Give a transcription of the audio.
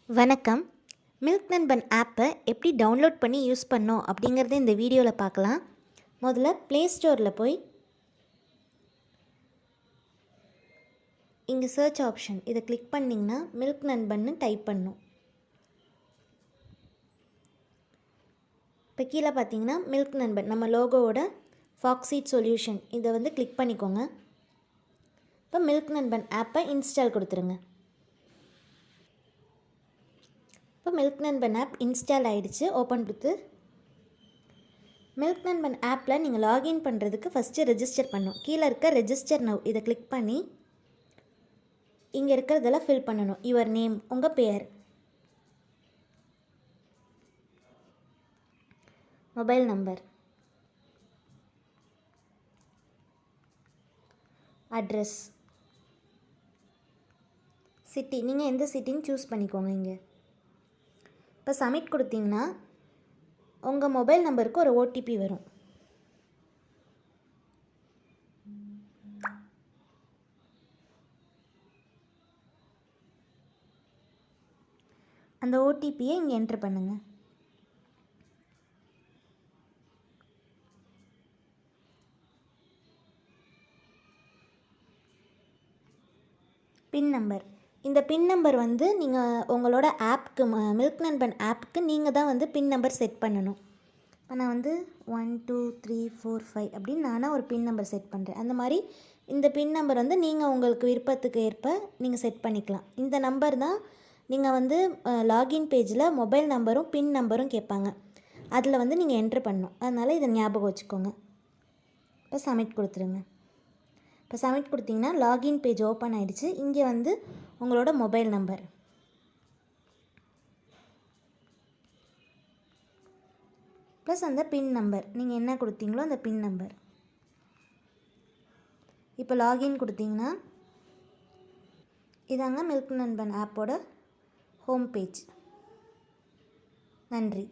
வணக்கம். மில்க் நண்பன் ஆப்பை எப்படி டவுன்லோட் பண்ணி யூஸ் பண்ணோம் அப்படிங்கிறத இந்த வீடியோவில் பார்க்கலாம். முதல்ல ப்ளே ஸ்டோரில் போய் இங்கே சர்ச் ஆப்ஷன் இதை கிளிக் பண்ணிங்கன்னா மில்க் நண்பன்னு டைப் பண்ணும். இப்போ கீழே பார்த்தீங்கன்னா மில்க் நண்பன் நம்ம லோகோவோட ஃபாக்ஸீட் சொல்யூஷன் இதை கிளிக் பண்ணிக்கோங்க. இப்போ மில்க் நண்பன் ஆப்பை இன்ஸ்டால் கொடுத்துருங்க. இப்போ மில்க் நண்பன் ஆப் இன்ஸ்டால் ஆகிடுச்சு. ஓப்பன் கொடுத்து மில்க் நண்பன் ஆப்பில் நீங்கள் லாகின் பண்ணுறதுக்கு ஃபஸ்ட்டு ரெஜிஸ்டர் பண்ணணும். கீழே இருக்க ரெஜிஸ்டர் நவ் இதை கிளிக் பண்ணி இங்கே இருக்கிறதெல்லாம் ஃபில் பண்ணணும். யுவர் நேம், உங்கள் பேர், மொபைல் நம்பர், அட்ரஸ், சிட்டி, நீங்கள் எந்த சிட்டின்னு சூஸ் பண்ணிக்கோங்க. இங்கே இப்போ சப்மிட் கொடுத்தீங்கன்னா உங்கள் மொபைல் நம்பருக்கு ஒரு ஓடிபி வரும். அந்த ஓடிபியை இங்கே என்ட்ரு பண்ணுங்கள். பின் நம்பர், இந்த பின் நம்பர் நீங்கள் உங்களோட ஆப்புக்கு மில்க் நண்பன் ஆப்புக்கு நீங்கள் தான் பின் நம்பர் செட் பண்ணணும். இப்போ நான் 1 2 3 4 5 அப்படின்னு நானாக ஒரு பின் நம்பர் செட் பண்ணுறேன். அந்த மாதிரி இந்த பின் நம்பர் நீங்கள் உங்களுக்கு விருப்பத்துக்கு ஏற்ப நீங்கள் செட் பண்ணிக்கலாம். இந்த நம்பர் தான் நீங்கள் லாகின் பேஜில் மொபைல் நம்பரும் பின் நம்பரும் கேட்பாங்க. அதில் நீங்கள் என்ட்ரு பண்ணணும். அதனால் இதை ஞாபகம் வச்சுக்கோங்க. இப்போ சப்மிட் கொடுத்துருங்க. இப்போ சப்மிட் கொடுத்தீங்கன்னா லாகின் பேஜ் ஓப்பன் ஆகிடுச்சு. இங்கே உங்களோட மொபைல் நம்பர், ப்ளஸ் அந்த பின் நம்பர், நீங்கள் என்ன கொடுத்தீங்களோ அந்த பின் நம்பர். இப்போ லாகின் கொடுத்தீங்கன்னா இதாங்க மில்க் நண்பன் ஆப்போட ஹோம் பேஜ். நன்றி.